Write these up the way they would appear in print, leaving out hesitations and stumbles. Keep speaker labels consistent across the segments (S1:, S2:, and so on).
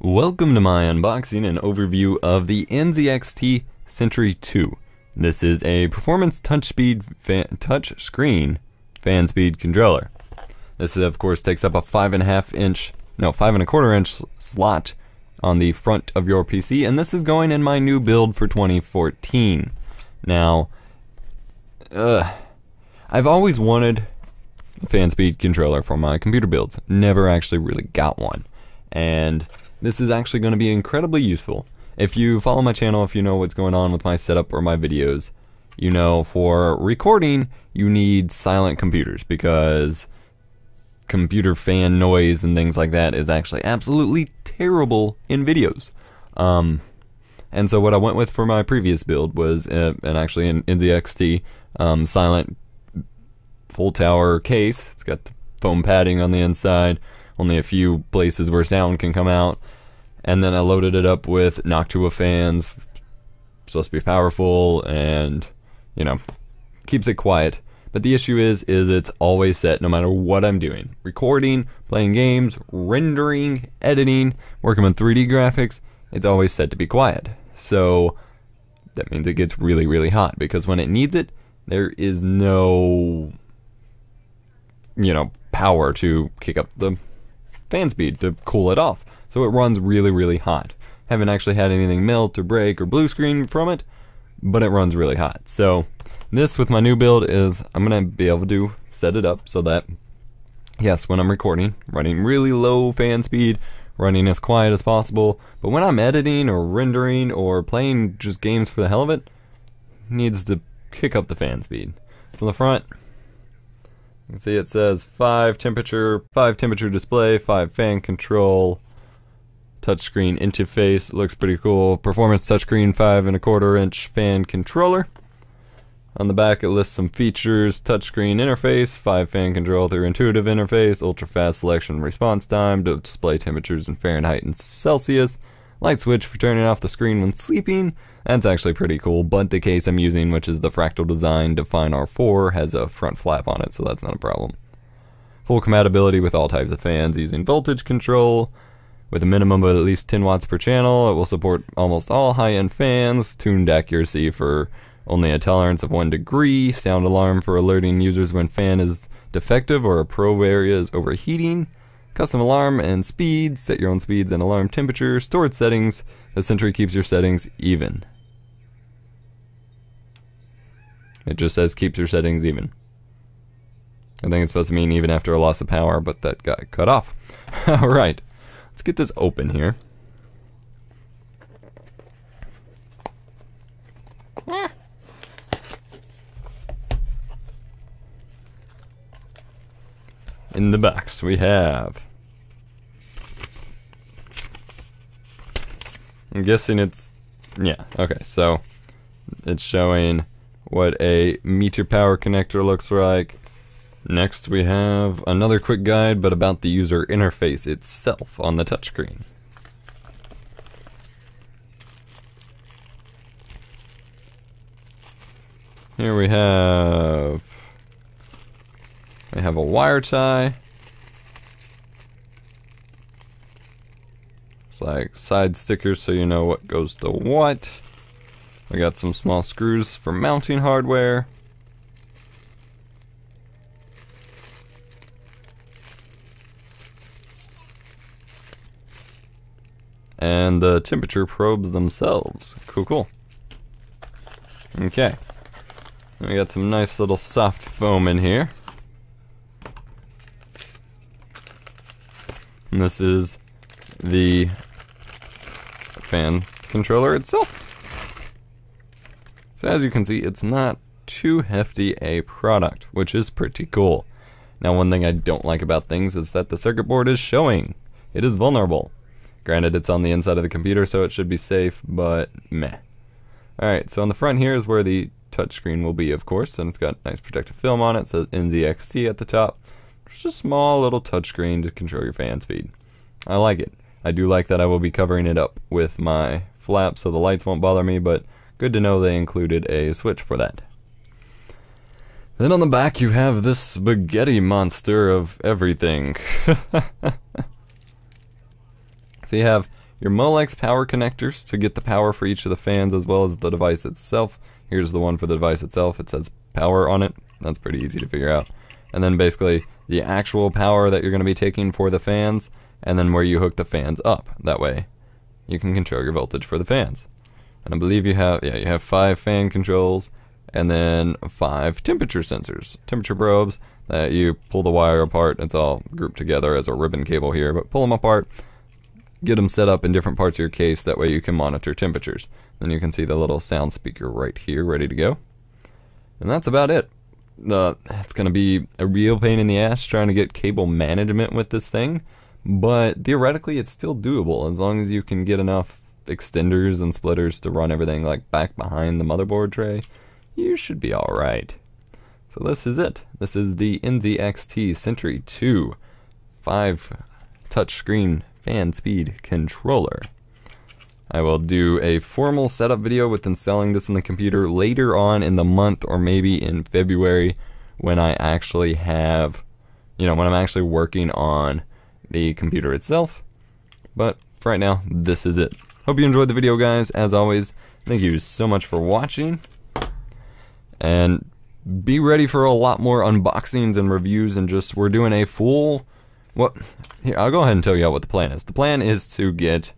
S1: Touch my unboxing and overview of the NZXT Sentry 2. This is a performance touch screen fan speed controller. This of course takes up a 5.25 inch slot on the front of your PC, and this is going in my new build for 2014. Now, I've always wanted a fan speed controller for my computer builds. Never actually really got one, and this is actually going to be incredibly useful. If you follow my channel, if you know what's going on with my setup or my videos, you know for recording you need silent computers because computer fan noise and things like that is actually absolutely terrible in videos. And so what I went with for my previous build was actually an NZXT silent full tower case. It's got the foam padding on the inside, only a few places where sound can come out, and then I loaded it up with Noctua fans, supposed to be powerful and, you know, keeps it quiet. But the issue is it's always set no matter what I'm doing. Recording, playing games, rendering, editing, working with 3D graphics, it's always set to be quiet. So that means it gets really, really hot because when it needs it, there is no, power to kick up the fan speed to cool it off. So it runs really, really hot. Haven't actually had anything melt or break or blue screen from it, but it runs really hot. So this with my new build is I'm gonna be able to set it up so that, yes, when I'm recording, running really low fan speed, running as quiet as possible, but when I'm editing or rendering or playing just games for the hell of it, needs to kick up the fan speed. So on the front, you can see it says 5 temperature display, 5 fan control, touchscreen interface. It looks pretty cool. Performance touchscreen, 5.25 inch fan controller. On the back it lists some features: touchscreen interface, 5 fan control through intuitive interface, ultra fast selection response time to display temperatures in Fahrenheit and Celsius, light switch for turning off the screen when sleeping. That's actually pretty cool, but the case I'm using, which is the Fractal Design Define R4, has a front flap on it, so that's not a problem. Full compatibility with all types of fans using voltage control. With a minimum of at least 10 watts per channel, it will support almost all high-end fans, tuned accuracy for only a tolerance of 1 degree, sound alarm for alerting users when fan is defective or a probe area is overheating, custom alarm and speed, set your own speeds and alarm temperature, stored settings. The Sentry keeps your settings even. It just says keeps your settings even. I think it's supposed to mean even after a loss of power, but that got cut off. Alright, let's get this open here. In the box we have, I'm guessing it's, yeah, okay, so it's showing what a meter power connector looks like. Next we have another quick guide, but about the user interface itself on the touchscreen. Here we have a wire tie. It's like side stickers so you know what goes to what. We got some small screws for mounting hardware. And the temperature probes themselves. Cool, cool. Okay. We got some nice little soft foam in here. And this is the fan controller itself. So as you can see, it's not too hefty a product, which is pretty cool. Now, one thing I don't like about things is that the circuit board is showing. It is vulnerable. Granted, it's on the inside of the computer, so it should be safe, but meh. Alright, so on the front here is where the touchscreen will be, of course, and it's got nice protective film on it. It says NZXT at the top. Just a small little touchscreen to control your fan speed. I like it. I do like that I will be covering it up with my flap so the lights won't bother me, but good to know they included a switch for that. Then on the back you have this spaghetti monster of everything. So you have your Molex power connectors to get the power for each of the fans as well as the device itself. Here's the one for the device itself. It says power on it. That's pretty easy to figure out. And then basically the actual power that you're going to be taking for the fans, and then where you hook the fans up. That way you can control your voltage for the fans. And I believe you have 5 fan controls and then 5 temperature sensors, temperature probes that you pull the wire apart. It's all grouped together as a ribbon cable here, but pull them apart, get them set up in different parts of your case, that way you can monitor temperatures. Then you can see the little sound speaker right here ready to go. And that's about it. It's going to be a real pain in the ass trying to get cable management with this thing, but theoretically it's still doable as long as you can get enough extenders and splitters to run everything like back behind the motherboard tray. You should be alright. So this is it. This is the NZXT Sentry 2 5 touchscreen fan speed controller. I will do a formal setup video with installing this in the computer later on in the month, or maybe in February, when I actually have, when I'm actually working on the computer itself. But for right now, this is it. Hope you enjoyed the video, guys. As always, thank you so much for watching. And be ready for a lot more unboxings and reviews, and we're doing a full, here, I'll go ahead and tell you what the plan is. The plan is to get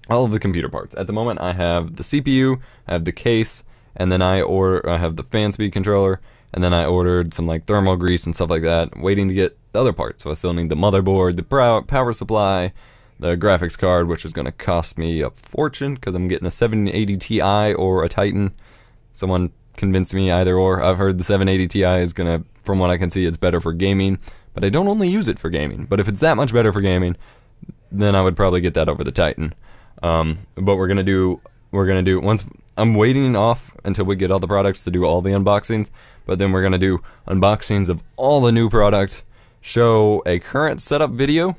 S1: all of the computer parts. At the moment, I have the CPU, I have the case, and then I have the fan speed controller, and then I ordered some like thermal grease and stuff like that, waiting to get the other parts. So I still need the motherboard, the power supply, the graphics card, which is going to cost me a fortune because I'm getting a 780 Ti or a Titan. Someone convinced me either or. I've heard the 780 Ti is going to, from what I can see, it's better for gaming, but I don't only use it for gaming. But if it's that much better for gaming, then I would probably get that over the Titan. But we're gonna do once I'm waiting off until we get all the products to do all the unboxings, but then we're gonna do unboxings of all the new products, show a current setup video,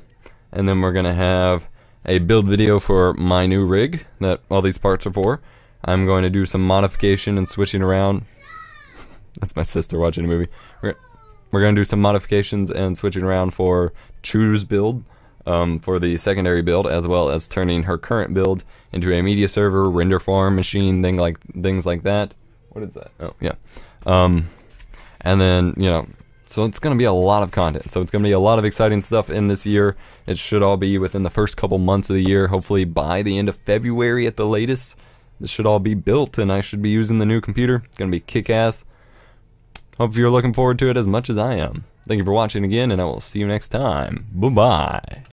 S1: and then we're gonna have a build video for my new rig that all these parts are for. I'm going to do some modification and switching around. That's my sister watching a movie. We're gonna do some modifications and switching around for True's build. For the secondary build, as well as turning her current build into a media server, render farm machine, things like that. What is that? Oh yeah. And then so it's gonna be a lot of content. So it's gonna be a lot of exciting stuff in this year. It should all be within the first couple months of the year. Hopefully by the end of February at the latest, this should all be built, and I should be using the new computer. It's gonna be kick-ass. Hope you're looking forward to it as much as I am. Thank you for watching again, and I will see you next time. Bye-bye.